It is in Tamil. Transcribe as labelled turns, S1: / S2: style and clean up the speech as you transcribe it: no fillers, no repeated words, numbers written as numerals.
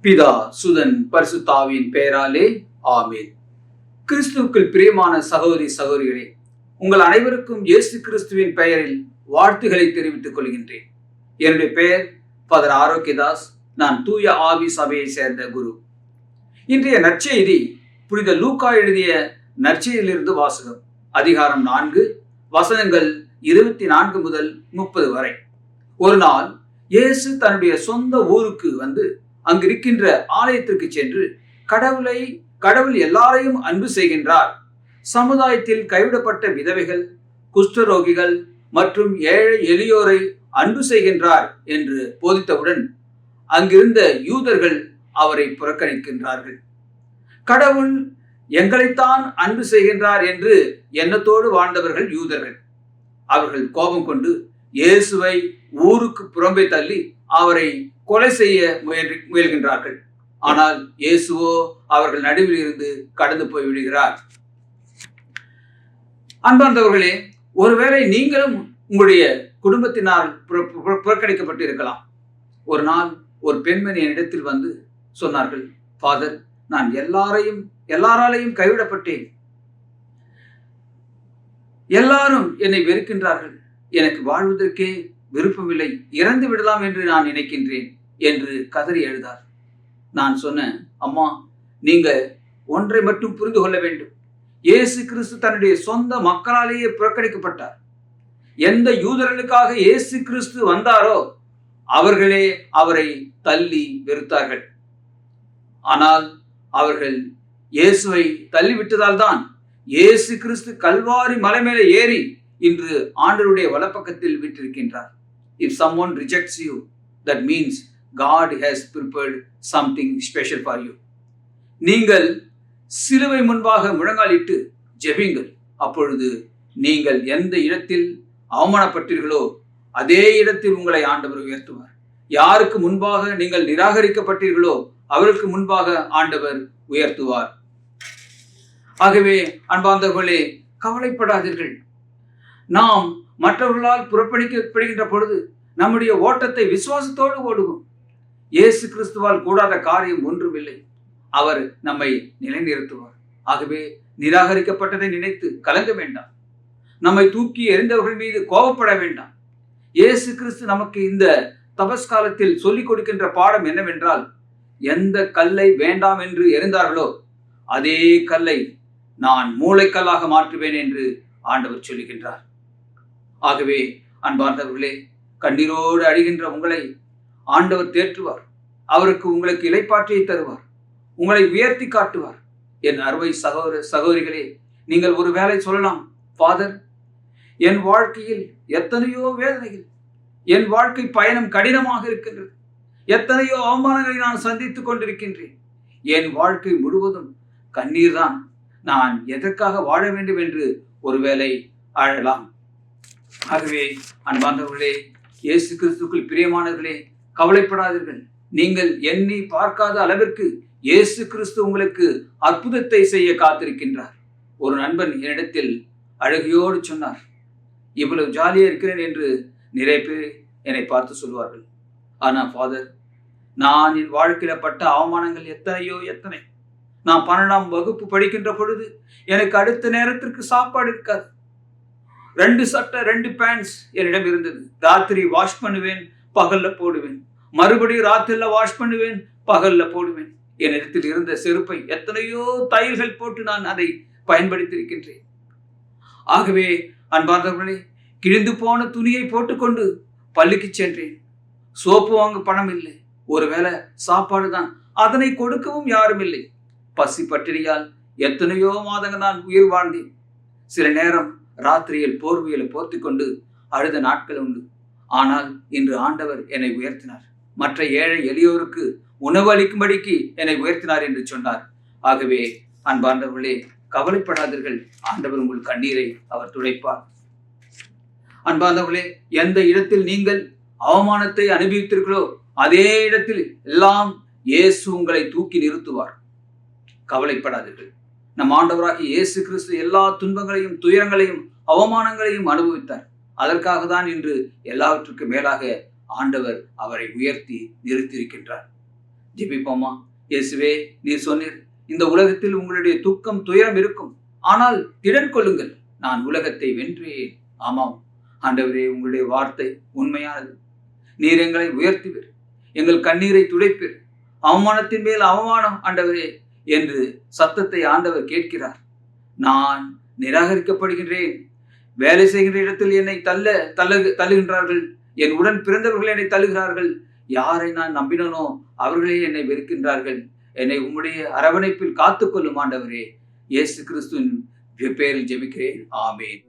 S1: பிதா சுதன் பரிசுத்தாவின் பெயராலே ஆமென். கிறிஸ்துவுக்குள் பிரியமான சகோதரி சகோதரிகளே, உங்கள் அனைவருக்கும் இயேசு கிறிஸ்துவின் பெயரில் வாழ்த்துக்களை தெரிவித்துக் கொள்கின்றேன். என்னுடைய பெயர் ஃபாதர் ஆரோக்கியதாஸ். நான் தூய ஆவி சபையை சேர்ந்த குரு. இன்றைய நற்செய்தி புனித லூக்கா எழுதிய நற்செய்தியிலிருந்து வாசகம். அதிகாரம் 4, வசனங்கள் 24 முதல் 30 வரை. ஒரு நாள் இயேசு தன்னுடைய சொந்த ஊருக்கு வந்து அங்கிருக்கின்ற ஆலயத்திற்கு சென்று கடவுள் எல்லாரையும் அன்பு செய்கின்றார், சமுதாயத்தில் கைவிடப்பட்ட விதவைகள், குஷ்டரோகிகள் மற்றும் ஏழை எளியோரை அன்பு செய்கின்றார் என்று போதித்தவுடன் அங்கிருந்த யூதர்கள் அவரை புறக்கணிக்கின்றார்கள். கடவுள் எங்களைத்தான் அன்பு செய்கின்றார் என்று எண்ணத்தோடு வாழ்ந்தவர்கள் யூதர்கள். அவர்கள் கோபம் கொண்டு இயேசுவை ஊருக்கு புறம்பே தள்ளி அவரை கொலை செய்ய முயல்கின்றார்கள். ஆனால் இயேசுவோ அவர்கள் நடுவில் இருந்து கடந்து போய் விடுகிறார். அன்பார்ந்தவர்களே, ஒருவேளை நீங்களும் உங்களுடைய குடும்பத்தினால் புறக்கணிக்கப்பட்டு இருக்கலாம். ஒரு நாள் ஒரு பெண்மணி என்னிடத்தில் வந்து சொன்னார்கள், ஃபாதர், நான் எல்லாராலையும் கைவிடப்பட்டேன், எல்லாரும் என்னை வெறுக்கின்றார்கள், எனக்கு வாழ்வதற்கே விருப்பமில்லை, இறந்து விடலாம் என்று நான் நினைக்கின்றேன் என்று கதறி எழுதார். நான் சொன்னேன், அம்மா, நீங்க ஒன்றை மட்டும் புரிந்து கொள்ள வேண்டும். இயேசு கிறிஸ்து தன்னுடைய சொந்த மக்களாலேயே புறக்கணிக்கப்பட்டார். எந்த யூதர்களுக்காக இயேசு கிறிஸ்து வந்தாரோ அவர்களே அவரை தள்ளி வெறுத்தார்கள். ஆனால் அவர்கள் இயேசுவை தள்ளிவிட்டதால் தான் இயேசு கிறிஸ்து கல்வாரி மலை மேலே ஏறி இன்று ஆண்டவருடைய வலப்பக்கத்தில் விட்டிருக்கின்றார். If someone rejects you, that means God has prepared something special for you. நீங்கள் சிலுவை முன்பாக முழங்காலிட்டு ஜெபிங்கள். அப்பொழுது நீங்கள் எந்த இடத்தில் அவமானப்பட்டீர்களோ அதே இடத்தில் உங்களை ஆண்டவர் உயர்த்துவார். யாருக்கு முன்பாக நீங்கள் நிராகரிக்கப்பட்டீர்களோ அவருக்கு முன்பாக ஆண்டவர் உயர்த்துவார். ஆகவே அன்பார்ந்தவர்களே, கவலைப்படாதீர்கள். நாம் மற்றவர்களால் புறக்கணிக்கப்படுகின்ற பொழுது நம்முடைய ஓட்டத்தை விசுவாசத்தோடு ஓடுவோம். இயேசு கிறிஸ்துவால் கூடாத காரியம் ஒன்றுமில்லை. அவர் நம்மை நிலைநிறுத்துவார். ஆகவே நிராகரிக்கப்பட்டதை நினைத்து கலங்க வேண்டாம். நம்மை தூக்கி எறிந்தவர்கள் மீது கோபப்பட வேண்டாம். இயேசு கிறிஸ்து நமக்கு இந்த தபஸ்காலத்தில் சொல்லிக் கொடுக்கின்ற பாடம் என்னவென்றால், எந்த கல்லை வேண்டாம் என்று எறிந்தார்களோ அதே கல்லை நான் மூளைக்கல்லாக மாற்றுவேன் என்று ஆண்டவர் சொல்லுகின்றார். ஆகவே அன்பார்ந்தவர்களே, கண்ணீரோடு அழிகின்ற உங்களை ஆண்டவர் தேற்றுவார். அவருக்கு உங்களுக்கு இளைப்பாற்றியை தருவார், உங்களை உயர்த்தி காட்டுவார். என் அருமை சகோதர சகோதரிகளே, நீங்கள் ஒரு வேளை சொல்லலாம், ஃபாதர், என் வாழ்க்கையில் எத்தனையோ வேதனைகள், என் வாழ்க்கை பயணம் கடினமாக இருக்கின்றது, எத்தனையோ அவமானங்களை நான் சந்தித்துக் கொண்டிருக்கின்றேன், என் வாழ்க்கை முழுவதும் கண்ணீர் தான், நான் எதற்காக வாழ வேண்டும் என்று ஒருவேளை அழலாம். ஆகவே அன்பார்ந்தவர்களே, இயேசு கிறிஸ்துக்குள் பிரியமானவர்களே, கவலைப்படாதீர்கள். நீங்கள் எண்ணி பார்க்காத அளவிற்கு இயேசு கிறிஸ்து உங்களுக்கு அற்புதத்தை செய்ய காத்திருக்கின்றார். ஒரு நண்பன் என்னிடத்தில் அழுகையோடு சொன்னார், இவ்வளவு ஜாலியா இருக்கிறேன் என்று நிறைய பேர் என்னை பார்த்து சொல்வார்கள். ஆனா ஃபாதர், நான் என் வாழ்க்கையில பட்ட அவமானங்கள் எத்தனை. நான் 12ஆம் வகுப்பு படிக்கின்ற பொழுது எனக்கு அடுத்த நேரத்திற்கு சாப்பாடு இருக்காது. 2 சட்டை 2 பேண்ட்ஸ் என்னிடம் இருந்தது. ராத்திரி வாஷ் பண்ணுவேன், பகல்ல போடுவேன், மறுபடியும் ராத்திரில வாஷ் பண்ணுவேன், பகல்ல போடுவேன். என்னிடத்தில் இருந்த செருப்பை எத்தனையோ தையல்கள் போட்டு நான் அதை பயன்படுத்தி இருக்கின்றேன். ஆகவே அன்பார்ந்தவர்களே, கிழிந்து போன துணியை போட்டுக்கொண்டு பள்ளிக்கு சென்றேன். சோப்பு வாங்க பணம் இல்லை, ஒருவேளை சாப்பாடு தான், அதனை கொடுக்கவும் யாரும் இல்லை. பசி பட்டினியால் எத்தனையோ மாதங்கள் நான் உயிர் வாழ்ந்தேன். சில நேரம் ராத்திரியில் போர்வையில போர்த்தி கொண்டு அழுத நாட்கள் உண்டு. ஆனால் இன்று ஆண்டவர் என்னை உயர்த்தினார். மற்ற ஏழை எளியோருக்கு உணவு அளிக்கும்படிக்கு என்னை உயர்த்தினார் என்று சொன்னார். ஆகவே அன்பார்ந்தவர்களே, கவலைப்படாதீர்கள். ஆண்டவர் உங்கள் கண்ணீரை அவர் துடைப்பார். அன்பார்ந்தவர்களே, எந்த இடத்தில் நீங்கள் அவமானத்தை அனுபவித்தீர்களோ அதே இடத்தில் எல்லாம் இயேசு உங்களை தூக்கி நிறுத்துவார். கவலைப்படாதீர்கள். நம் ஆண்டவராகிய இயேசு கிறிஸ்து எல்லா துன்பங்களையும், துயரங்களையும், அவமானங்களையும் அனுபவித்தார். அதற்காக தான் இன்று எல்லாவற்றுக்கும் மேலாக ஆண்டவர் அவரை உயர்த்தி நிறுத்தியிருக்கின்றார். ஜெபிப்போமா. இயேசுவே, நீர் சொன்னீர், இந்த உலகத்தில் உங்களுடைய துக்கம் துயரம் இருக்கும், ஆனால் திடன் கொள்ளுங்கள், நான் உலகத்தை வென்றேன். ஆமாம் ஆண்டவரே, உங்களுடைய வார்த்தை உண்மையானது. நீர் எங்களை உயர்த்துவீர், எங்கள் கண்ணீரை துடைப்பீர், அவமானத்தின் மேல் அவமானம் ஆண்டவரே என்று சத்தத்தை ஆண்டவர் கேட்கிறார். நான் நிராகரிக்கப்படுகின்றேன், வேலை செய்கின்ற இடத்தில் என்னை தள்ளுகின்றார்கள், என் உடன் பிறந்தவர்கள் என்னை தள்ளுகிறார்கள், யாரை நான் நம்பினனோ அவர்களே என்னை வெறுக்கின்றார்கள், என்னை உம்முடைய அரவணைப்பில் காத்துக்கொள்ளும் ஆண்டவரே. இயேசு கிறிஸ்துவின் பெயரில் ஜெபிக்கிறேன். ஆமென்.